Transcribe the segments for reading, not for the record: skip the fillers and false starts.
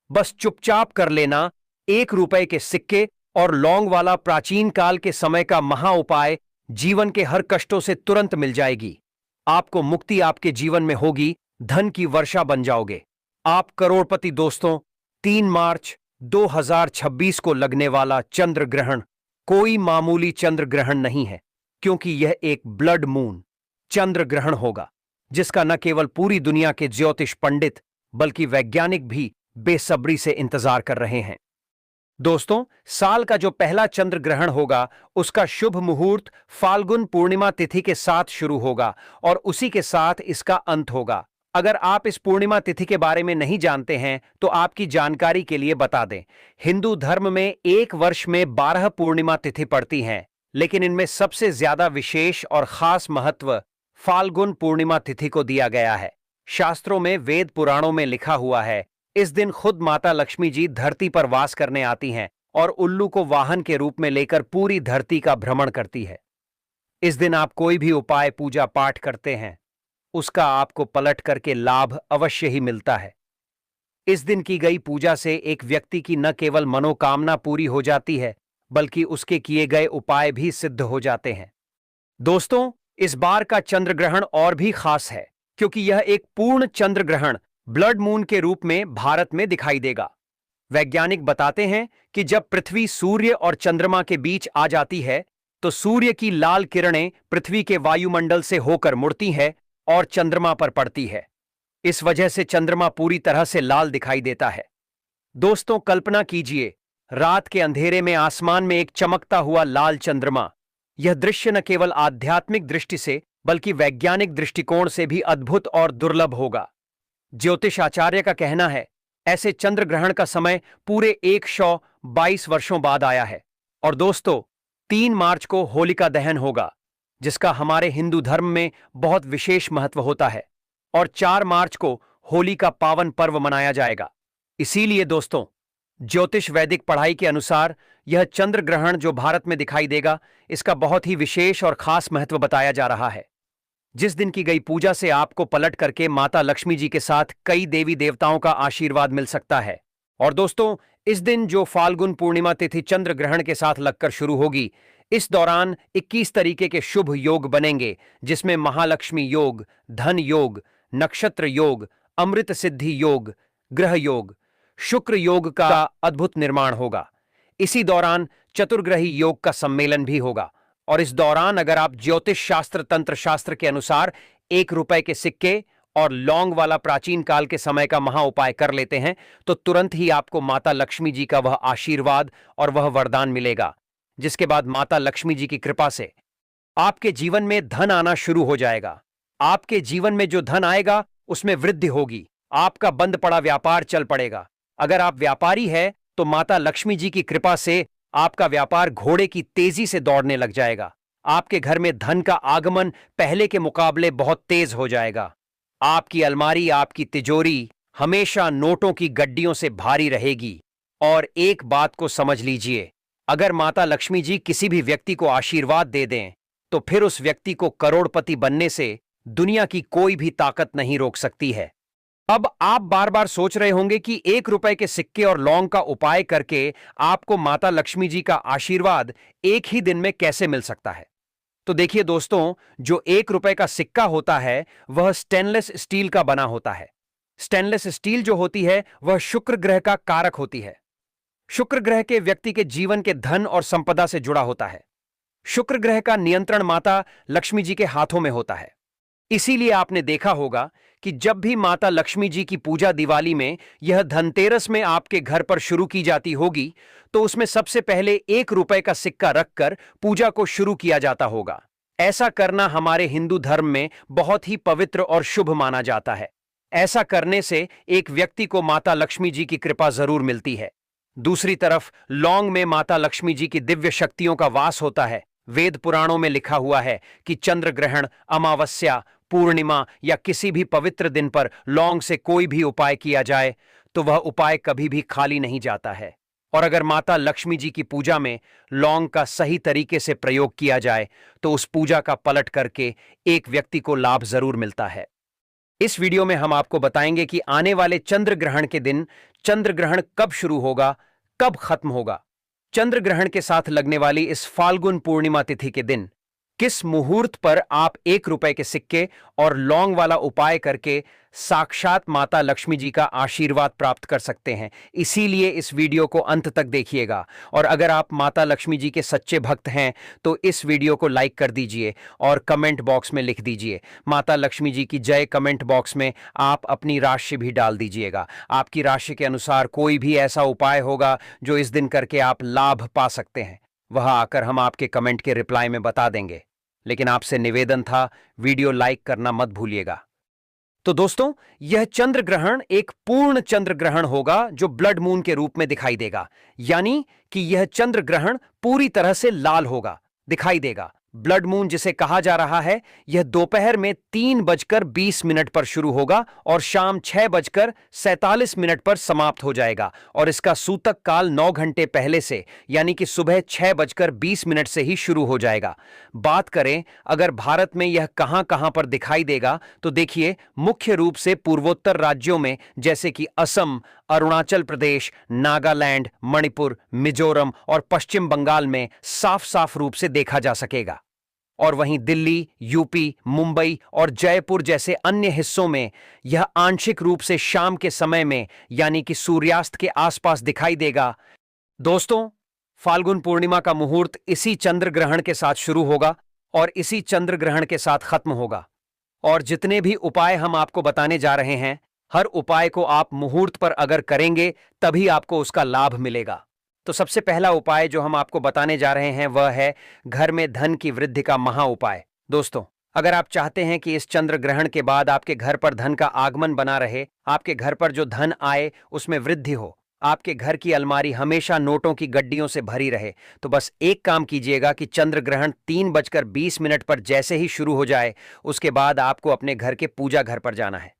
बस चुपचाप कर लेना। 1 रुपए के सिक्के और लौंग वाला प्राचीन काल के समय का महा उपाय जीवन के हर कष्टों से तुरंत मिल जाएगी। आपको मुक्ति आपके जीवन में होगी, धन की वर्षा बन जाओगे, आप करोड़पति। दोस्तों, 3 मार्च 2026 को लगने वाला चंद्र ग्रहण कोई मामूली चंद्र ग्रहण नहीं है, क्योंकि यह एक ब्लड मून चंद्र ग्रहण होगा, जिसका न केवल पूरी दुनिया के ज्योतिष पंडित बल्कि वैज्ञानिक भी बेसब्री से इंतजार कर रहे हैं। दोस्तों, साल का जो पहला चंद्र ग्रहण होगा उसका शुभ मुहूर्त फाल्गुन पूर्णिमा तिथि के साथ शुरू होगा और उसी के साथ इसका अंत होगा। अगर आप इस पूर्णिमा तिथि के बारे में नहीं जानते हैं तो आपकी जानकारी के लिए बता दें, हिंदू धर्म में एक वर्ष में 12 पूर्णिमा तिथि पड़ती हैं, लेकिन इनमें सबसे ज्यादा विशेष और खास महत्व फाल्गुन पूर्णिमा तिथि को दिया गया है। शास्त्रों में, वेद पुराणों में लिखा हुआ है, इस दिन खुद माता लक्ष्मी जी धरती पर वास करने आती हैं और उल्लू को वाहन के रूप में लेकर पूरी धरती का भ्रमण करती है। इस दिन आप कोई भी उपाय, पूजा पाठ करते हैं, उसका आपको पलट करके लाभ अवश्य ही मिलता है। इस दिन की गई पूजा से एक व्यक्ति की न केवल मनोकामना पूरी हो जाती है, बल्कि उसके किए गए उपाय भी सिद्ध हो जाते हैं। दोस्तों, इस बार का चंद्र ग्रहण और भी खास है, क्योंकि यह एक पूर्ण चंद्र ग्रहण ब्लड मून के रूप में भारत में दिखाई देगा। वैज्ञानिक बताते हैं कि जब पृथ्वी सूर्य और चंद्रमा के बीच आ जाती है तो सूर्य की लाल किरणें पृथ्वी के वायुमंडल से होकर मुड़ती है और चंद्रमा पर पड़ती है। इस वजह से चंद्रमा पूरी तरह से लाल दिखाई देता है। दोस्तों, कल्पना कीजिए, रात के अंधेरे में आसमान में एक चमकता हुआ लाल चंद्रमा। यह दृश्य न केवल आध्यात्मिक दृष्टि से बल्कि वैज्ञानिक दृष्टिकोण से भी अद्भुत और दुर्लभ होगा। ज्योतिष आचार्य का कहना है, ऐसे चंद्र ग्रहण का समय पूरे 122 वर्षों बाद आया है। और दोस्तों, 3 मार्च को होलिका दहन होगा, जिसका हमारे हिंदू धर्म में बहुत विशेष महत्व होता है, और 4 मार्च को होली का पावन पर्व मनाया जाएगा। इसीलिए दोस्तों, ज्योतिष वैदिक पढ़ाई के अनुसार यह चंद्र ग्रहण जो भारत में दिखाई देगा, इसका बहुत ही विशेष और खास महत्व बताया जा रहा है। जिस दिन की गई पूजा से आपको पलट करके माता लक्ष्मी जी के साथ कई देवी देवताओं का आशीर्वाद मिल सकता है। और दोस्तों, इस दिन जो फाल्गुन पूर्णिमा तिथि चंद्र ग्रहण के साथ लगकर शुरू होगी, इस दौरान 21 तरीके के शुभ योग बनेंगे, जिसमें महालक्ष्मी योग, धन योग, नक्षत्र योग, अमृत सिद्धि योग, ग्रह योग, शुक्र योग का अद्भुत निर्माण होगा। इसी दौरान चतुर्ग्रही योग का सम्मेलन भी होगा। और इस दौरान अगर आप ज्योतिष शास्त्र, तंत्र शास्त्र के अनुसार 1 रुपए के सिक्के और लौंग वाला प्राचीन काल के समय का महा उपाय कर लेते हैं तो तुरंत ही आपको माता लक्ष्मी जी का वह आशीर्वाद और वह वरदान मिलेगा, जिसके बाद माता लक्ष्मी जी की कृपा से आपके जीवन में धन आना शुरू हो जाएगा। आपके जीवन में जो धन आएगा उसमें वृद्धि होगी, आपका बंद पड़ा व्यापार चल पड़ेगा। अगर आप व्यापारी है तो माता लक्ष्मी जी की कृपा से आपका व्यापार घोड़े की तेजी से दौड़ने लग जाएगा। आपके घर में धन का आगमन पहले के मुकाबले बहुत तेज हो जाएगा। आपकी अलमारी, आपकी तिजोरी हमेशा नोटों की गड्डियों से भारी रहेगी। और एक बात को समझ लीजिए, अगर माता लक्ष्मी जी किसी भी व्यक्ति को आशीर्वाद दे दें तो फिर उस व्यक्ति को करोड़पति बनने से दुनिया की कोई भी ताकत नहीं रोक सकती है। अब आप बार बार सोच रहे होंगे कि 1 रुपए के सिक्के और लौंग का उपाय करके आपको माता लक्ष्मी जी का आशीर्वाद एक ही दिन में कैसे मिल सकता है। तो देखिए दोस्तों, जो 1 रुपए का सिक्का होता है वह स्टेनलेस स्टील का बना होता है। स्टेनलेस स्टील जो होती है वह शुक्र ग्रह का कारक होती है। शुक्र ग्रह के व्यक्ति के जीवन के धन और संपदा से जुड़ा होता है। शुक्र ग्रह का नियंत्रण माता लक्ष्मी जी के हाथों में होता है। इसीलिए आपने देखा होगा कि जब भी माता लक्ष्मी जी की पूजा दिवाली में, यह धनतेरस में आपके घर पर शुरू की जाती होगी तो उसमें सबसे पहले 1 रुपए का सिक्का रखकर पूजा को शुरू किया जाता होगा। ऐसा करना हमारे हिंदू धर्म में बहुत ही पवित्र और शुभ माना जाता है। ऐसा करने से एक व्यक्ति को माता लक्ष्मी जी की कृपा जरूर मिलती है। दूसरी तरफ लौंग में माता लक्ष्मी जी की दिव्य शक्तियों का वास होता है। वेद पुराणों में लिखा हुआ है कि चंद्र ग्रहण, अमावस्या, पूर्णिमा या किसी भी पवित्र दिन पर लौंग से कोई भी उपाय किया जाए तो वह उपाय कभी भी खाली नहीं जाता है। और अगर माता लक्ष्मी जी की पूजा में लौंग का सही तरीके से प्रयोग किया जाए तो उस पूजा का पलट करके एक व्यक्ति को लाभ जरूर मिलता है। इस वीडियो में हम आपको बताएंगे कि आने वाले चंद्र ग्रहण के दिन चंद्र ग्रहण कब शुरू होगा, कब खत्म होगा। चंद्र ग्रहण के साथ लगने वाली इस फाल्गुन पूर्णिमा तिथि के दिन किस मुहूर्त पर आप 1 रुपए के सिक्के और लौंग वाला उपाय करके साक्षात माता लक्ष्मी जी का आशीर्वाद प्राप्त कर सकते हैं। इसीलिए इस वीडियो को अंत तक देखिएगा। और अगर आप माता लक्ष्मी जी के सच्चे भक्त हैं तो इस वीडियो को लाइक कर दीजिए और कमेंट बॉक्स में लिख दीजिए माता लक्ष्मी जी की जय। कमेंट बॉक्स में आप अपनी राशि भी डाल दीजिएगा। आपकी राशि के अनुसार कोई भी ऐसा उपाय होगा जो इस दिन करके आप लाभ पा सकते हैं, वह आकर हम आपके कमेंट के रिप्लाई में बता देंगे। लेकिन आपसे निवेदन था, वीडियो लाइक करना मत भूलिएगा। तो दोस्तों, यह चंद्र ग्रहण एक पूर्ण चंद्र ग्रहण होगा जो ब्लड मून के रूप में दिखाई देगा, यानी कि यह चंद्र ग्रहण पूरी तरह से लाल होगा, दिखाई देगा। ब्लड मून जिसे कहा जा रहा है, यह दोपहर में 3:20 पर शुरू होगा और शाम 6:47 पर समाप्त हो जाएगा। और इसका सूतक काल 9 घंटे पहले से, यानी कि सुबह 6:20 से ही शुरू हो जाएगा। बात करें अगर भारत में यह कहां कहां पर दिखाई देगा, तो देखिए मुख्य रूप से पूर्वोत्तर राज्यों में जैसे कि असम, अरुणाचल प्रदेश, नागालैंड, मणिपुर, मिजोरम और पश्चिम बंगाल में साफ साफ रूप से देखा जा सकेगा। और वहीं दिल्ली, यूपी, मुंबई और जयपुर जैसे अन्य हिस्सों में यह आंशिक रूप से शाम के समय में, यानी कि सूर्यास्त के आसपास दिखाई देगा। दोस्तों, फाल्गुन पूर्णिमा का मुहूर्त इसी चंद्र ग्रहण के साथ शुरू होगा और इसी चंद्र ग्रहण के साथ खत्म होगा। और जितने भी उपाय हम आपको बताने जा रहे हैं, हर उपाय को आप मुहूर्त पर अगर करेंगे तभी आपको उसका लाभ मिलेगा। तो सबसे पहला उपाय जो हम आपको बताने जा रहे हैं वह है घर में धन की वृद्धि का महा उपाय। दोस्तों, अगर आप चाहते हैं कि इस चंद्र ग्रहण के बाद आपके घर पर धन का आगमन बना रहे, आपके घर पर जो धन आए उसमें वृद्धि हो, आपके घर की अलमारी हमेशा नोटों की गड्डियों से भरी रहे, तो बस एक काम कीजिएगा कि चंद्र ग्रहण 3:20 पर जैसे ही शुरू हो जाए, उसके बाद आपको अपने घर के पूजा घर पर जाना है।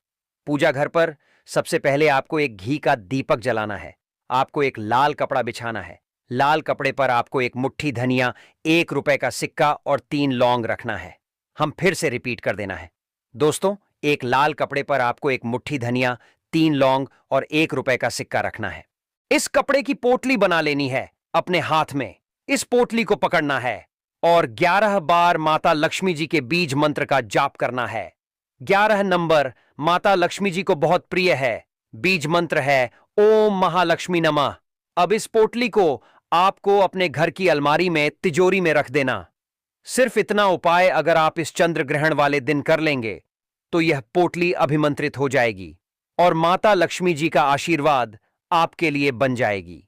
पूजा घर पर सबसे पहले आपको एक घी का दीपक जलाना है। आपको एक लाल कपड़ा बिछाना है। लाल कपड़े पर आपको एक मुट्ठी धनिया, 1 रुपए का सिक्का और 3 लौंग रखना है। हम फिर से रिपीट कर देना है। दोस्तों, एक लाल कपड़े पर आपको एक मुट्ठी धनिया, 3 लौंग और 1 रुपए का सिक्का रखना है। इस कपड़े की पोटली बना लेनी है अपने हाथ में। इस पोटली को पकड़ना है और 11 बार माता लक्ष्मी जी के बीज मंत्र का जाप करना है। 11 नंबर माता लक्ष्मी जी को बहुत प्रिय है। बीज मंत्र है ओम महालक्ष्मी नमः। अब इस पोटली को आपको अपने घर की अलमारी में, तिजोरी में रख देना। सिर्फ इतना उपाय अगर आप इस चंद्र ग्रहण वाले दिन कर लेंगे तो यह पोटली अभिमंत्रित हो जाएगी और माता लक्ष्मी जी का आशीर्वाद आपके लिए बन जाएगी,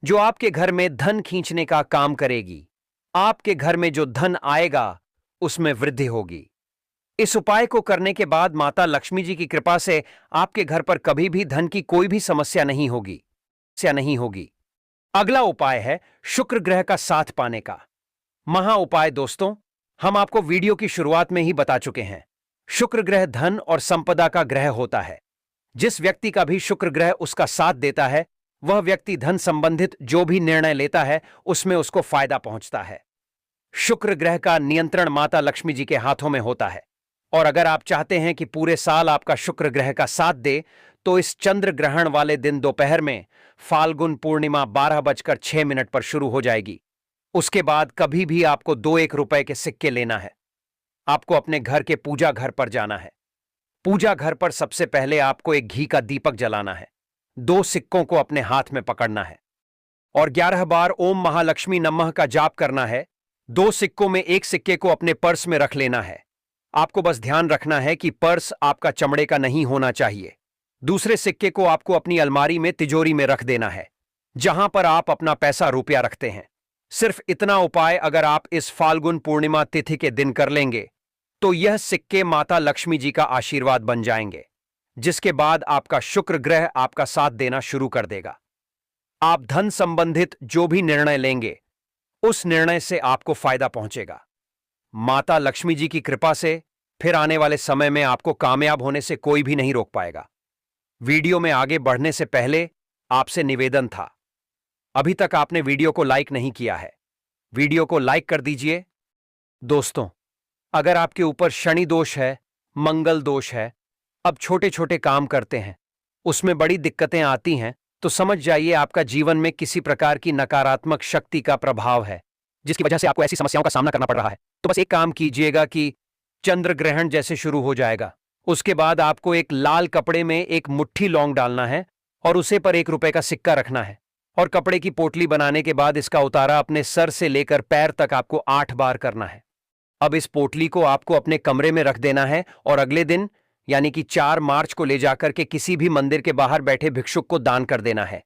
जो आपके घर में धन खींचने का काम करेगी। आपके घर में जो धन आएगा उसमें वृद्धि होगी। इस उपाय को करने के बाद माता लक्ष्मी जी की कृपा से आपके घर पर कभी भी धन की कोई भी समस्या नहीं होगी। अगला उपाय है शुक्र ग्रह का साथ पाने का महा उपाय। दोस्तों, हम आपको वीडियो की शुरुआत में ही बता चुके हैं, शुक्र ग्रह धन और संपदा का ग्रह होता है। जिस व्यक्ति का भी शुक्र ग्रह उसका साथ देता है, वह व्यक्ति धन संबंधित जो भी निर्णय लेता है उसमें उसको फायदा पहुंचता है। शुक्र ग्रह का नियंत्रण माता लक्ष्मी जी के हाथों में होता है। और अगर आप चाहते हैं कि पूरे साल आपका शुक्र ग्रह का साथ दे, तो इस चंद्र ग्रहण वाले दिन दोपहर में फाल्गुन पूर्णिमा 12:06 पर शुरू हो जाएगी। उसके बाद कभी भी आपको 2-1 रुपए के सिक्के लेना है। आपको अपने घर के पूजा घर पर जाना है। पूजा घर पर सबसे पहले आपको एक घी का दीपक जलाना है। 2 सिक्कों को अपने हाथ में पकड़ना है और 11 बार ओम महालक्ष्मी नमः का जाप करना है। 2 सिक्कों में एक सिक्के को अपने पर्स में रख लेना है। आपको बस ध्यान रखना है कि पर्स आपका चमड़े का नहीं होना चाहिए। दूसरे सिक्के को आपको अपनी अलमारी में, तिजोरी में रख देना है, जहां पर आप अपना पैसा रुपया रखते हैं। सिर्फ इतना उपाय अगर आप इस फाल्गुन पूर्णिमा तिथि के दिन कर लेंगे तो यह सिक्के माता लक्ष्मी जी का आशीर्वाद बन जाएंगे, जिसके बाद आपका शुक्र ग्रह आपका साथ देना शुरू कर देगा। आप धन संबंधित जो भी निर्णय लेंगे उस निर्णय से आपको फायदा पहुंचेगा। माता लक्ष्मी जी की कृपा से फिर आने वाले समय में आपको कामयाब होने से कोई भी नहीं रोक पाएगा। वीडियो में आगे बढ़ने से पहले आपसे निवेदन था, अभी तक आपने वीडियो को लाइक नहीं किया है, वीडियो को लाइक कर दीजिए। दोस्तों, अगर आपके ऊपर शनि दोष है, मंगल दोष है, अब छोटे छोटे काम करते हैं, उसमें बड़ी दिक्कतें आती हैं, तो समझ जाइए आपका जीवन में किसी प्रकार की नकारात्मक शक्ति का प्रभाव है, जिसकी वजह से आपको ऐसी समस्याओं का सामना करना पड़ रहा है। तो बस एक काम कीजिएगा कि चंद्र ग्रहण जैसे शुरू हो जाएगा, उसके बाद आपको एक लाल कपड़े में एक मुट्ठी लौंग डालना है और उसे पर 1 रुपए का सिक्का रखना है और कपड़े की पोटली बनाने के बाद इसका उतारा अपने सर से लेकर पैर तक आपको 8 बार करना है। अब इस पोटली को आपको अपने कमरे में रख देना है और अगले दिन यानी कि 4 मार्च को ले जाकर के किसी भी मंदिर के बाहर बैठे भिक्षुक को दान कर देना है।